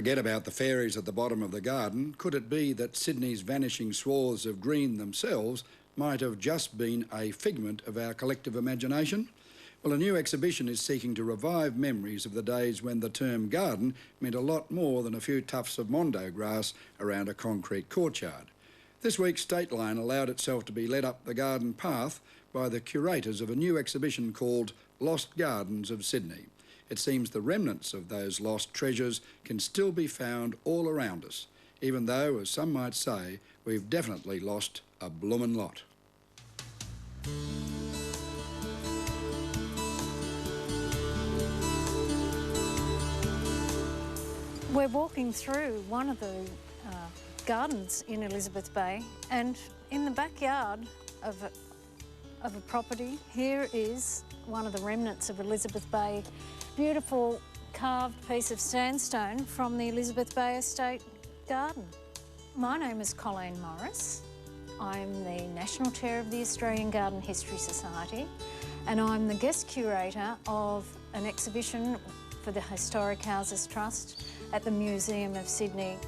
Forget about the fairies at the bottom of the garden. Could it be that Sydney's vanishing swaths of green themselves might have just been a figment of our collective imagination? Well, a new exhibition is seeking to revive memories of the days when the term garden meant a lot more than a few tufts of mondo grass around a concrete courtyard. This week, Stateline allowed itself to be led up the garden path by the curators of a new exhibition called Lost Gardens of Sydney. It seems the remnants of those lost treasures can still be found all around us, even though, as some might say, we've definitely lost a bloomin' lot. We're walking through one of the gardens in Elizabeth Bay, and in the backyard of a property, here is one of the remnants of Elizabeth Bay. Beautiful carved piece of sandstone from the Elizabeth Bay Estate garden. My name is Collen Morris. I'm the National Chair of the Australian Garden History Society, and I'm the guest curator of an exhibition for the Historic Houses Trust at the Museum of Sydney.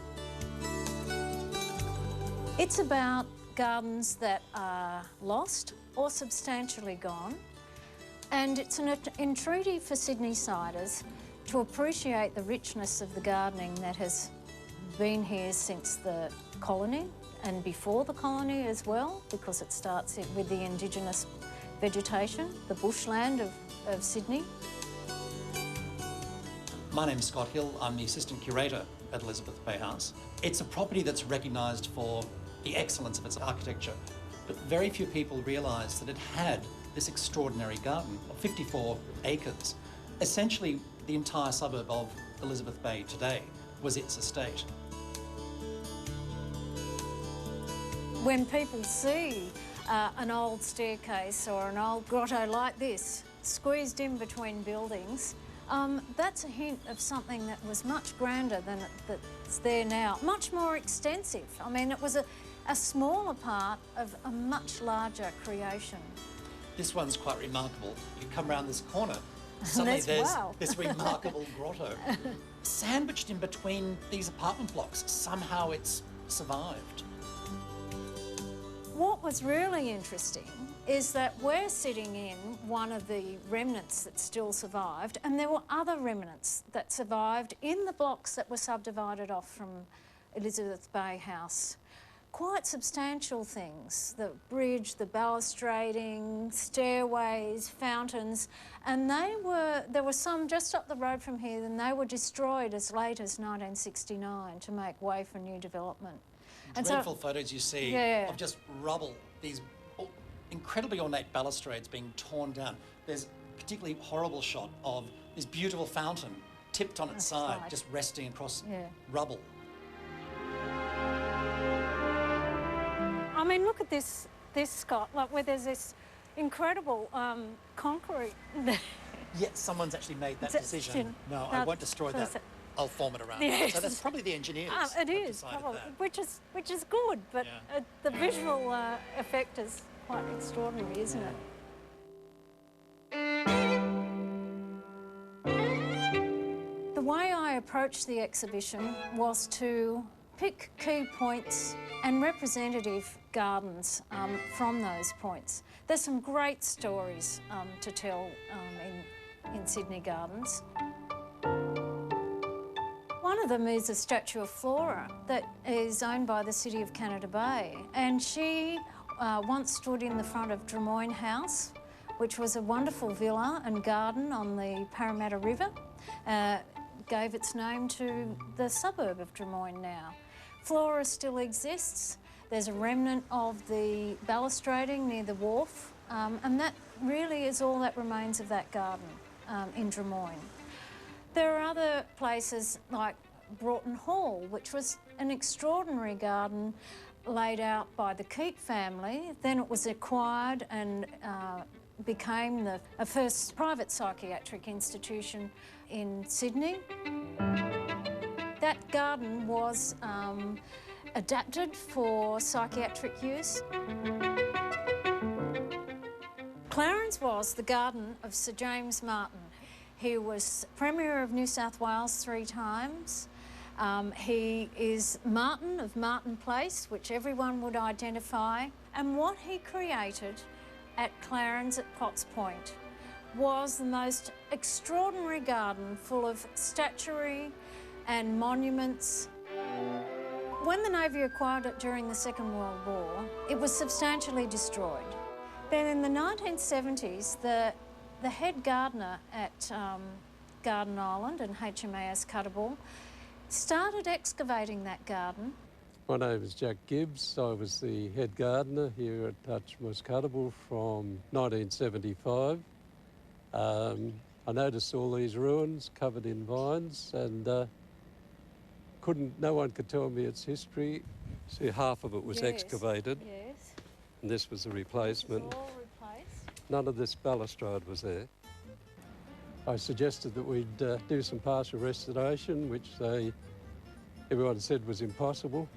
It's about gardens that are lost or substantially gone, and it's an entreaty for Sydney-siders to appreciate the richness of the gardening that has been here since the colony and before the colony as well, because it starts with the Indigenous vegetation, the bushland of Sydney. My name's Scott Hill. I'm the Assistant Curator at Elizabeth Bay House. It's a property that's recognised for the excellence of its architecture, but very few people realise that it had this extraordinary garden of 54 acres. Essentially, the entire suburb of Elizabeth Bay today was its estate. When people see an old staircase or an old grotto like this, squeezed in between buildings, that's a hint of something that was much grander than that's there now, much more extensive. I mean, it was a smaller part of a much larger creation. This one's quite remarkable. You come around this corner, suddenly there's wow. this remarkable grotto. Sandwiched in between these apartment blocks, somehow it's survived. What was really interesting is that we're sitting in one of the remnants that still survived, and there were other remnants that survived in the blocks that were subdivided off from Elizabeth Bay House. Quite substantial things, the bridge, the balustrading, stairways, fountains, and there were some just up the road from here, and they were destroyed as late as 1969 to make way for new development. Dreadful photos you see of just rubble, these incredibly ornate balustrades being torn down. There's a particularly horrible shot of this beautiful fountain tipped on its side, just resting across rubble. I mean, look at this, Scott, like where there's this incredible concrete. Yes, someone's actually made that decision. No, I won't destroy that. I'll form it around. Yes. So that's probably the engineers. It is, probably, which is good, but the visual effect is quite extraordinary, isn't it? The way I approached the exhibition was to pick key points and representative gardens from those points. There's some great stories to tell in Sydney gardens. One of them is a statue of Flora that is owned by the City of Canada Bay, and she once stood in the front of Drummoyne House, which was a wonderful villa and garden on the Parramatta River. Gave its name to the suburb of Drummoyne now. Flora still exists. There's a remnant of the balustrading near the wharf, and that really is all that remains of that garden in Drummoyne. There are other places like Broughton Hall, which was an extraordinary garden laid out by the Keat family. Then it was acquired and became the first private psychiatric institution in Sydney. That garden was adapted for psychiatric use. Clarence was the garden of Sir James Martin. He was Premier of New South Wales 3 times, He is Martin of Martin Place, which everyone would identify. And what he created at Clarence at Potts Point was the most extraordinary garden full of statuary and monuments. When the Navy acquired it during the Second World War, it was substantially destroyed. Then in the 1970s, the head gardener at Garden Island and HMAS Cuttable started excavating that garden. My name is Jack Gibbs. I was the head gardener here at HMAS Cuttable from 1975. I noticed all these ruins covered in vines and no one could tell me its history. See, half of it was excavated. Yes. And this was a replacement. This was all replaced. None of this balustrade was there. I suggested that we'd do some partial restoration, which everyone said was impossible,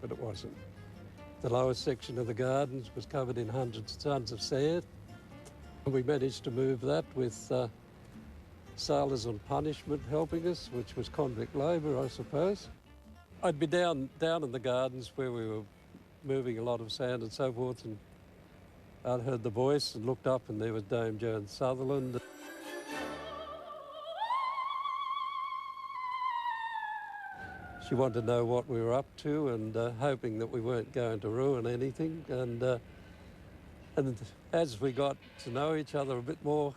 but it wasn't. The lowest section of the gardens was covered in hundreds of tons of sand. And we managed to move that with sailors on punishment helping us, which was convict labour, I suppose. I'd be down in the gardens where we were moving a lot of sand and so forth, and I'd heard the voice and looked up, and there was Dame Joan Sutherland. She wanted to know what we were up to and hoping that we weren't going to ruin anything. And as we got to know each other a bit more,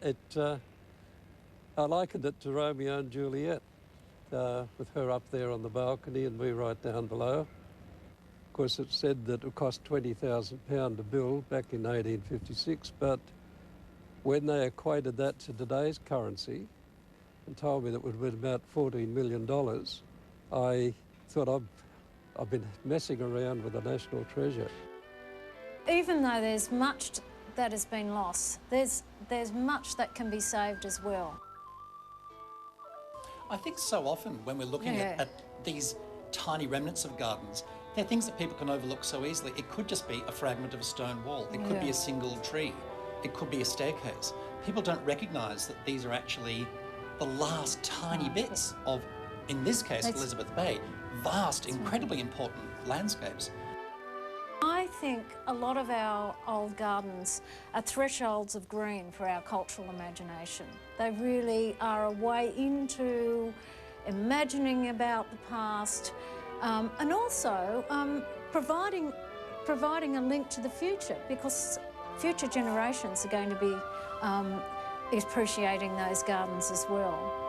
I likened it to Romeo and Juliet, with her up there on the balcony and me right down below. Of course, it said that it cost £20,000 to build back in 1856, but when they equated that to today's currency and told me that it would have been about $14 million, I thought I've been messing around with the national treasure. Even though there's much that has been lost, there's much that can be saved as well. I think so often when we're looking at these tiny remnants of gardens, they're things that people can overlook so easily. It could just be a fragment of a stone wall. It could be a single tree. It could be a staircase. People don't recognise that these are actually the last tiny bits of, in this case, Elizabeth Bay, vast, incredibly important landscapes. I think a lot of our old gardens are thresholds of green for our cultural imagination. They really are a way into imagining about the past and also providing a link to the future, because future generations are going to be appreciating those gardens as well.